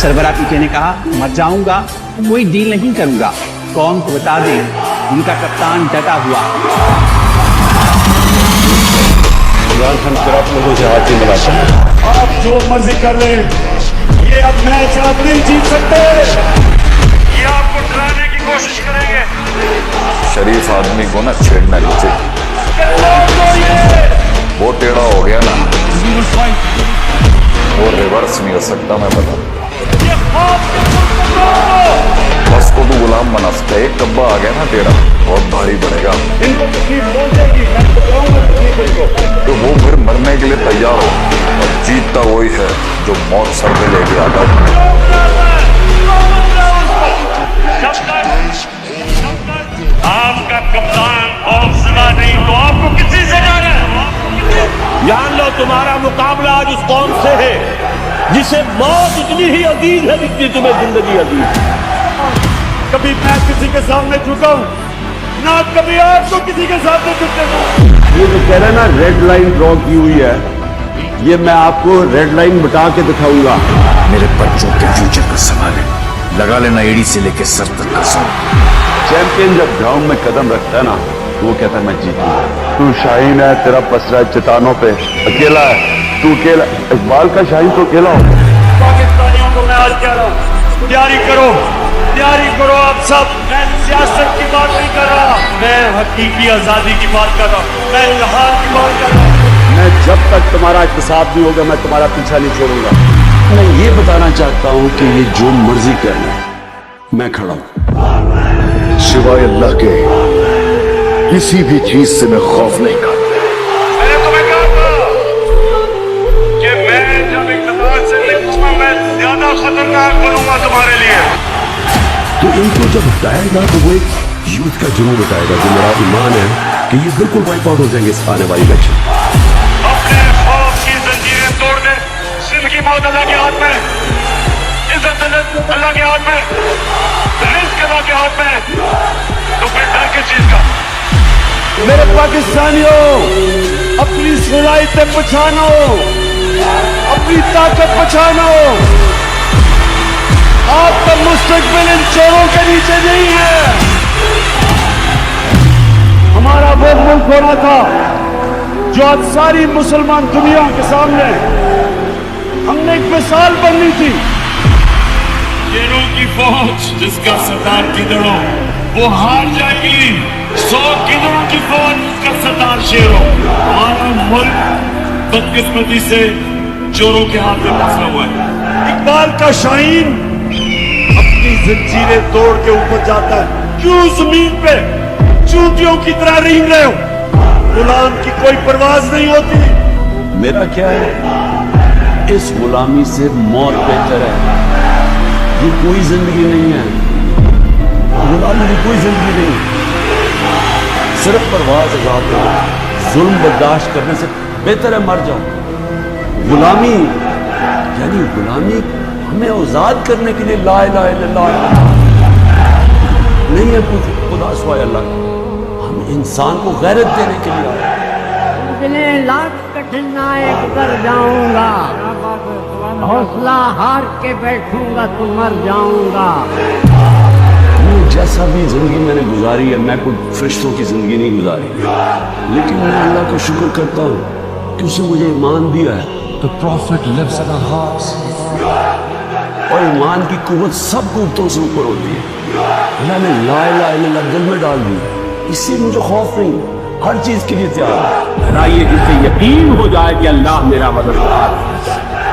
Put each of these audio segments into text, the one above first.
सरबराह पीके ने कहा मर जाऊंगा, कोई डील नहीं करूंगा, कौम को बता दे उनका कप्तान डटा हुआ। इमरान खान फिर आप लोगों से हाथ नहीं मिलाता। आप जो मर्जी कर ले, ये अब मैच आप नहीं जीत सकते। ये आपको डराने की कोशिश करेंगे। शरीफ आदमी को ना छेड़ना नहीं चाहिए, वो टेढ़ा हो गया ना वो रिवर्स नहीं हो सकता। मैं बता बस को तो गुलाम बना सकता है, एक कब्बा आ गया ना टेढ़ा बहुत भारी पड़ेगा। इनको तकलीफ पहुंचेगी, मैं बताऊंगा तकलीफ इनको। तो वो फिर मरने के लिए तैयार हो, और जीतता वही है जो मौत सर पे लेके आता है। आपका कप्तान खौफजदा नहीं तो आपको किसी से डर है? जान लो तुम्हारा मुकाबला आज उस कौम से है जिसे मौत इतनी ही अजीज है जितनी तुम्हें जिंदगी अजीज है। कभी मैं किसी के सामने झुका हूं ना, कभी आपको किसी के सामने झुकने दूं। ये जो कह रहे हैं ना रेड लाइन ड्रॉ की हुई है, ये मैं आपको रेड लाइन बता के दिखाऊंगा। मेरे बच्चों के फ्यूचर का सवाल है, लगा लेना एड़ी से लेके सर तक का सवाल। चैंपियन जब ग्राउंड में कदम रखता है ना तो वो कहता है मैं जीतूंगा। तू शाहीन है, तेरा पसरा है चट्टानों पे, अकेला है तू, अकेला। इकबाल का शाहीन तो अकेला हो। पाकिस्तानियों को मैं आज कह रहा हूं, तैयारी करो, तैयारी करो आप सब। मैं सियासत की बात नहीं कर रहा, मैं हकीकी आजादी की बात कर रहा हूं, मैं इल्हाम की बात कर रहा हूं। मैं जब तक तुम्हारा इत्तेसाब नहीं होगा मैं तुम्हारा पीछा नहीं छोड़ूंगा। मैं ये बताना चाहता हूँ कि ये जो मर्जी करना है मैं खड़ा हूँ। सिवाय अल्लाह के किसी भी चीज से मैं खौफ नहीं करता। मैंने तुम्हें कहा था कि मैं जब इक़्तिदार से निकलूंगा मैं ज्यादा खतरनाक बनूंगा तुम्हारे लिए। तो इनको जब बताएगा तो वो एक यूथ का जुनून बताएगा जो मेरा ईमान है कि ये बिल्कुल वाइप आउट हो जाएंगे इस आने वाली इलेक्शन। अपने खौफ की जंजीरें तोड़ दे। जिंदगी मौत अल्लाह के हाथ में, इज्जत अल्लाह के हाथ में, रिस्क अल्लाह के हाथ में। तो फिर डर किस चीज का? मेरे पाकिस्तानियों, अपनी सलाहियतें पहचानो, अपनी ताकत पहचानो। आपका मुस्तकबिल इन चोरों के नीचे नहीं है। हमारा वो मुल्क होना था जो आज सारी मुसलमान दुनिया के सामने हमने एक मिसाल बननी थी। शेरों की फौज जिसका सरदार गिदड़ो वो हार जाएगी, 100 गिदड़ों की फौज जिसका सरदार शेरों। हमारा मुल्क बदकिस्मती से चोरों के हाथ में फंसा हुआ है। इकबाल का शाहीन अपनी जंजीरें तोड़ के ऊपर जाता है। क्यों जमीन पे चूतियों की तरह रेंग रहे हो? गुलाम की कोई परवाज नहीं होती। मेरा क्या है, इस गुलामी से मौत बेहतर है। ये कोई जिंदगी नहीं है, गुलामी की कोई जिंदगी नहीं, सिर्फ परवाज आजाद हो। जुल्म बर्दाश्त करने से बेहतर है मर जाओ। गुलामी यानी गुलामी हमें आजाद करने के लिए ला इलाहा इल्लल्लाह नहीं है, खुदा सिवाय अल्लाह। हम इंसान को गैरत देने के लिए आए। इतने लाख कठिनाई गुजर जाऊंगा, हौसला हार के बैठूंगा तो मर जाऊंगा। जैसा भी जिंदगी मैंने गुजारी है, मैं कोई फरिश्तों की जिंदगी नहीं गुजारी, लेकिन मैं अल्लाह का शुक्र करता हूँ कि उसने मुझे ईमान दिया है। The prophet lives in our hearts. और ईमान की कुव्वत सब कुव्वतों से ऊपर होती है। अल्लाह ने ला इलाहा इल्लल्लाह दिल में डाल दी, इससे मुझे खौफ नहीं, हर चीज के लिए तैयार है। डराइए जिससे यकीन हो जाए कि अल्लाह मेरा मददगार,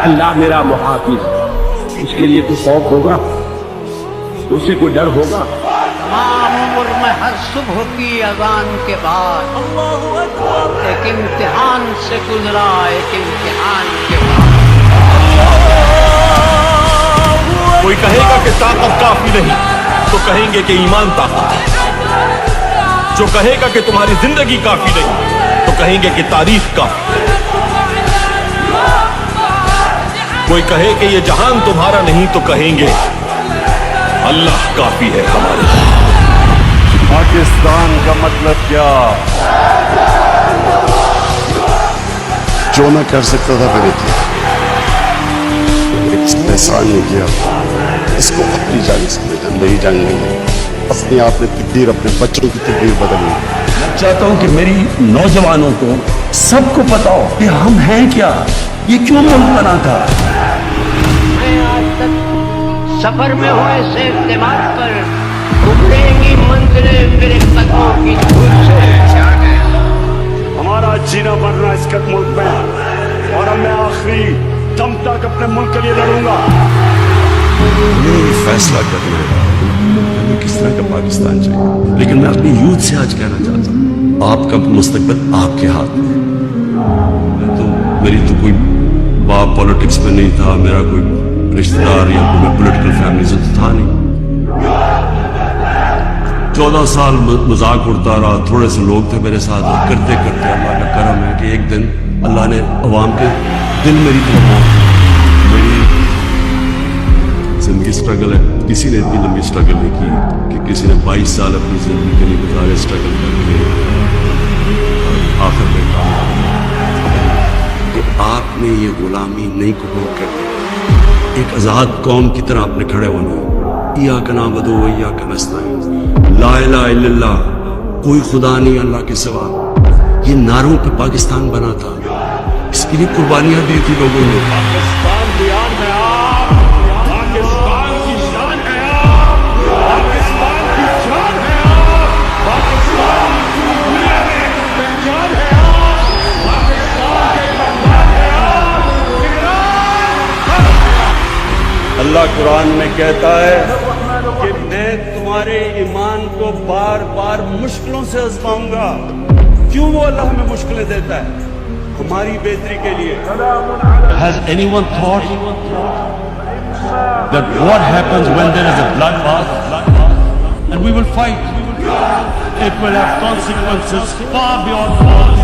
अल्लाह मेरा मुहाफिज। इसके लिए तो खौफ होगा, उससे कोई डर होगा? तमाम उम्र में हर सुबह की अजान के बाद एक इम्तिहान से गुजरा, एक इम्तिहान के बाद। कोई कहेगा कि ताकत काफी नहीं तो कहेंगे कि ईमान ताकत है। जो कहेगा कि तुम्हारी जिंदगी काफी नहीं तो कहेंगे कि तारीख काफी है। कोई कहे कि ये जहान तुम्हारा नहीं तो कहेंगे अल्लाह काफी है हमारे। पाकिस्तान का मतलब क्या? जो मैं कर सकता था मैंने किया, एक एहसान नहीं किया। इसको अपनी जान समझा, मेरी जान नहीं। अपने आप ने तकदीर, अपने बच्चों की तकदीर बदलनी। मैं चाहता हूं कि मेरी नौजवानों को सबको पता हो कि हम हैं क्या, ये क्यों मुल्क बना था। मैं आज तक सफर में हुए से दिमाग पर उभरेंगी मंजिलें मेरे कदमों की धूल से छा गया। हमारा जीना मरना इस मुल्क में है, और अब मैं आखिरी दम तक अपने मुल्क के लिए लड़ूंगा। ये फैसला करना है हमें किस तरह का पाकिस्तान चाहिए, लेकिन मैं अपनी यूथ से आज कहना चाहता हूँ, आपका मुस्तकबिल आपके हाथ में है। मेरी तो कोई बाप पॉलिटिक्स में नहीं था, मेरा कोई रिश्तेदार या कोई पॉलिटिकल फैमिली से तो था नहीं। 14 साल मजाक उड़ता रहा, थोड़े से लोग थे मेरे साथ, और करते करते अल्लाह का करम है कि एक दिन अल्लाह ने अवाम के दिल मेरी तरफ, मेरी जिंदगी स्ट्रगल है। किसी ने इतनी लंबी स्ट्रगल नहीं की कि किसी ने 22 साल अपनी जिंदगी के लिए गुजारे स्ट्रगल करके आखिर में कि आपने ये गुलामी नहीं कबूल करनी, एक आजाद कौम की तरह आपने खड़े होना। या का नाम बदो या का नस्ताइन, ला इलाहा इल्लल्लाह, कोई खुदा नहीं अल्लाह के सिवा, ये नारों पे पाकिस्तान बना था। इसके लिए कुर्बानियां दी थी लोगों ने। पाकिस्तान बिहार में आप, पाकिस्तान की शान है आप, पाकिस्तान की जान है आप, पाकिस्तान की दुनिया में पहचान है आप, पाकिस्तान के मेहमान है आप। अल्लाह कुरान में कहता है कि मैं तुम्हारे ईमान को बार बार मुश्किलों से आजमाऊंगा। क्यों वो अल्लाह हमें मुश्किलें देता है? हमारी बेहतरी के लिए। Has anyone thought that what happens when there is a bloodbath and we will fight? It will have consequences far beyond words.